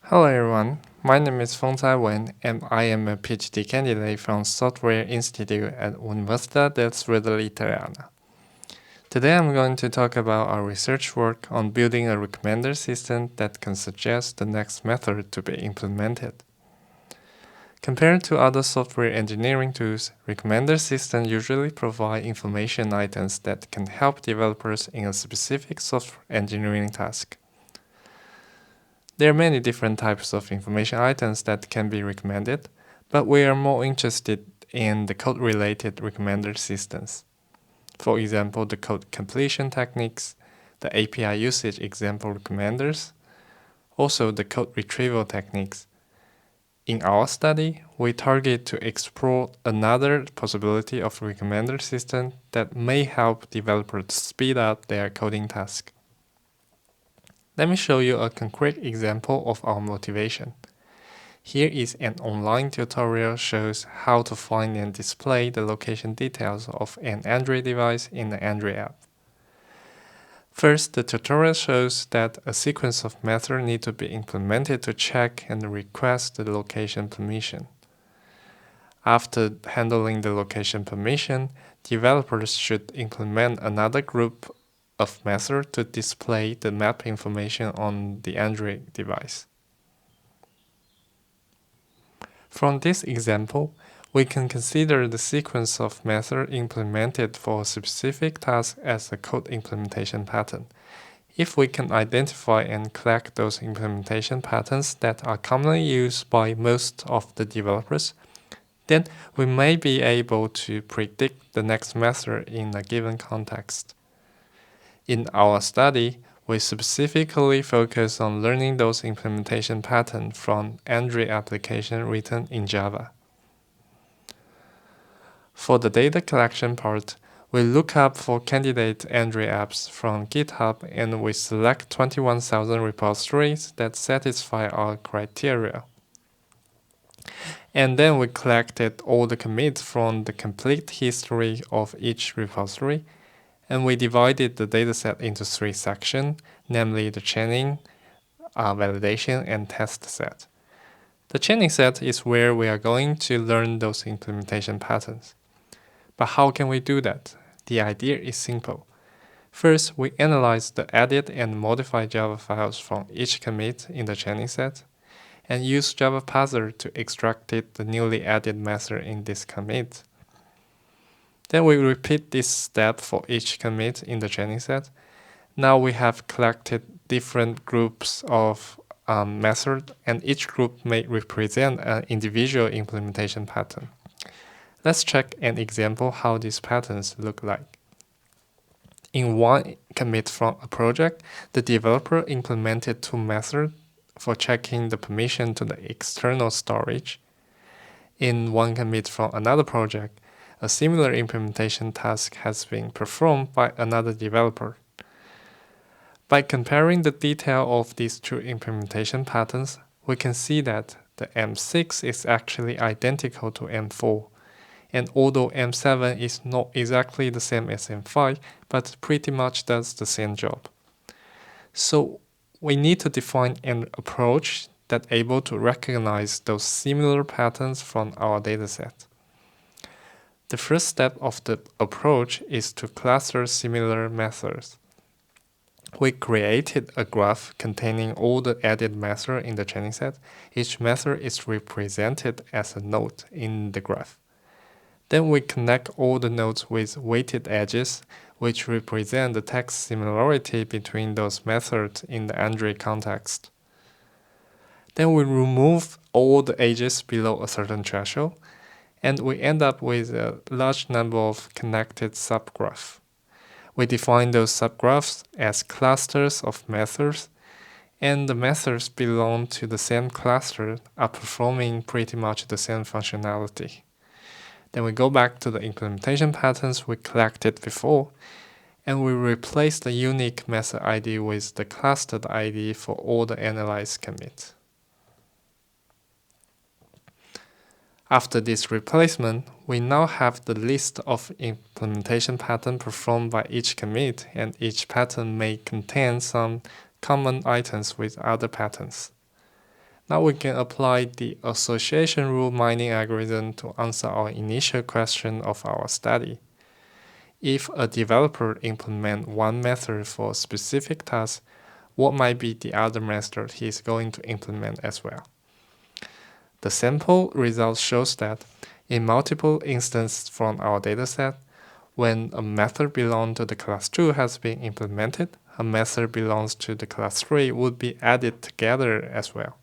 Hello everyone, my name is Fengcai and I am a PhD candidate from Software Institute at Universidad del Sur de Italiana. Today I'm going to talk about our research work on building a recommender system that can suggest the next method to be implemented. Compared to other software engineering tools, recommender systems usually provide information items that can help developers in a specific software engineering task. There are many different types of information items that can be recommended, but we are more interested in the code-related recommender systems. For example, the code completion techniques, the API usage example recommenders, also the code retrieval techniques. In our study, we target to explore another possibility of recommender system that may help developers speed up their coding task. Let me show you a concrete example of our motivation. Here is an online tutorial shows how to find and display the location details of an Android device in the Android app. First, the tutorial shows that a sequence of methods need to be implemented to check and request the location permission. After handling the location permission, developers should implement another group of methods to display the map information on the Android device. From this example, we can consider the sequence of methods implemented for a specific task as a code implementation pattern. If we can identify and collect those implementation patterns that are commonly used by most of the developers, then we may be able to predict the next method in a given context. In our study, we specifically focus on learning those implementation patterns from Android applications written in Java. For the data collection part, we look up for candidate Android apps from GitHub and we select 21,000 repositories that satisfy our criteria. And then we collected all the commits from the complete history of each repository, and we divided the dataset into three sections, namely the chaining, validation, and test set. The chaining set is where we are going to learn those implementation patterns. But how can we do that? The idea is simple. First, we analyze the added and modified Java files from each commit in the chaining set, and use Java parser to extract the newly added method in this commit. Then we repeat this step for each commit in the chaining set. Now we have collected different groups of methods, and each group may represent an individual implementation pattern. Let's check an example how these patterns look like. In one commit from a project, the developer implemented two methods for checking the permission to the external storage. In one commit from another project, a similar implementation task has been performed by another developer. By comparing the detail of these two implementation patterns, we can see that the M6 is actually identical to M4, and although M7 is not exactly the same as M5, but pretty much does the same job. So we need to define an approach that's able to recognize those similar patterns from our dataset. The first step of the approach is to cluster similar methods. We created a graph containing all the added methods in the chaining set. Each method is represented as a node in the graph. Then we connect all the nodes with weighted edges, which represent the text similarity between those methods in the Android context. Then we remove all the edges below a certain threshold, and we end up with a large number of connected subgraphs. We define those subgraphs as clusters of methods, and the methods belong to the same cluster are performing pretty much the same functionality. Then we go back to the implementation patterns we collected before, and we replace the unique method ID with the clustered ID for all the analyzed commits. After this replacement, we now have the list of implementation patterns performed by each commit, and each pattern may contain some common items with other patterns. Now we can apply the association rule mining algorithm to answer our initial question of our study. If a developer implements one method for a specific task, what might be the other method he is going to implement as well? The sample result shows that in multiple instances from our dataset, when a method belonging to the class 2 has been implemented, a method belongs to the class 3 would be added together as well.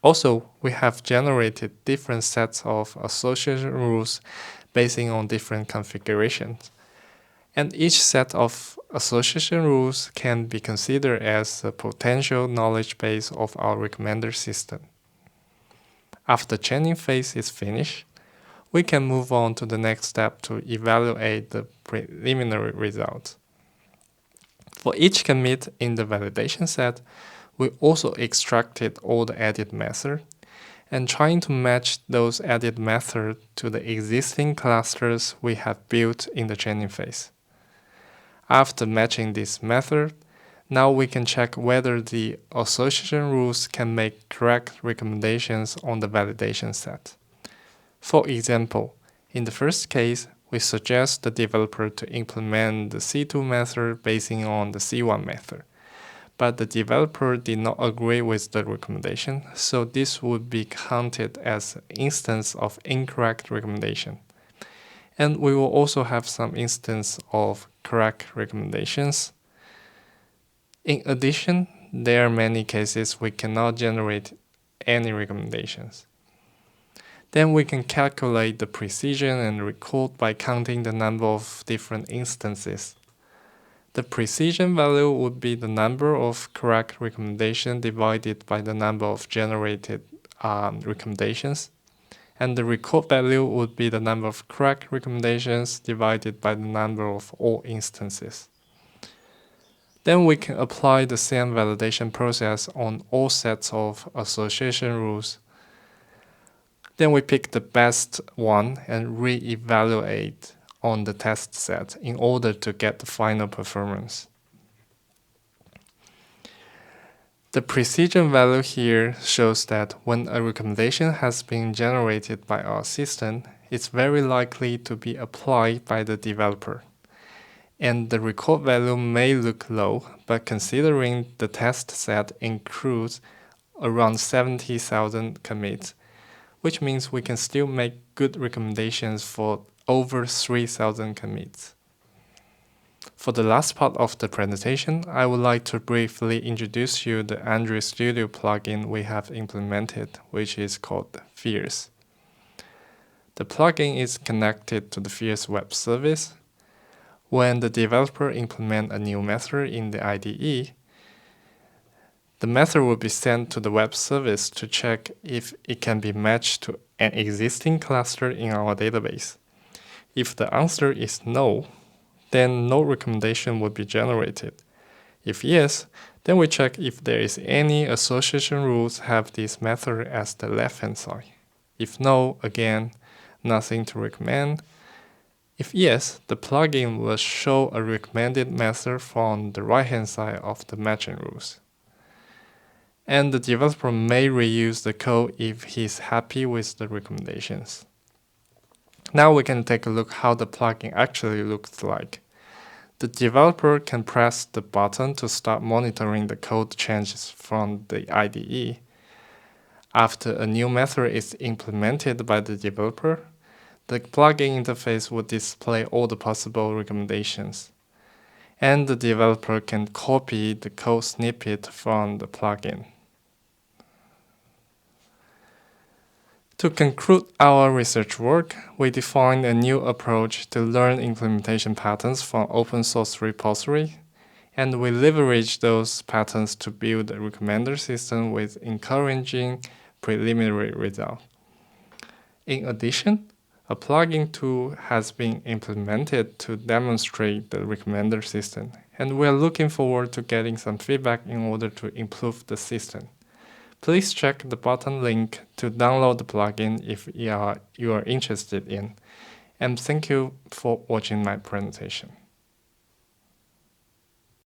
Also, we have generated different sets of association rules based on different configurations. And each set of association rules can be considered as a potential knowledge base of our recommender system. After the chaining phase is finished, we can move on to the next step to evaluate the preliminary results. For each commit in the validation set, we also extracted all the added methods and trying to match those added methods to the existing clusters we have built in the training phase. After matching this method, now we can check whether the association rules can make correct recommendations on the validation set. For example, in the first case, we suggest the developer to implement the C2 method based on the C1 method. But the developer did not agree with the recommendation, so this would be counted as an instance of incorrect recommendation. And we will also have some instance of correct recommendations. In addition, there are many cases we cannot generate any recommendations. Then we can calculate the precision and record by counting the number of different instances. The precision value would be the number of correct recommendations divided by the number of generated recommendations. And the record value would be the number of correct recommendations divided by the number of all instances. Then we can apply the same validation process on all sets of association rules. Then we pick the best one and re-evaluate on the test set in order to get the final performance. The precision value here shows that when a recommendation has been generated by our system, it's very likely to be applied by the developer. And the record value may look low, but considering the test set includes around 70,000 commits, which means we can still make good recommendations for over 3,000 commits. For the last part of the presentation, I would like to briefly introduce you the Android Studio plugin we have implemented, which is called Fierce. The plugin is connected to the Fierce web service. When the developer implements a new method in the IDE, the method will be sent to the web service to check if it can be matched to an existing cluster in our database. If the answer is no, then no recommendation will be generated. If yes, then we check if there is any association rules have this method as the left-hand side. If no, again, nothing to recommend. If yes, the plugin will show a recommended method from the right-hand side of the matching rules. And the developer may reuse the code if he's happy with the recommendations. Now we can take a look how the plugin actually looks like. The developer can press the button to start monitoring the code changes from the IDE. After a new method is implemented by the developer, the plugin interface will display all the possible recommendations. And the developer can copy the code snippet from the plugin. To conclude our research work, we defined a new approach to learn implementation patterns from open source repository, and we leverage those patterns to build a recommender system with encouraging preliminary results. In addition, a plugin tool has been implemented to demonstrate the recommender system, and we are looking forward to getting some feedback in order to improve the system. Please check the bottom link to download the plugin if you are interested in. And thank you for watching my presentation.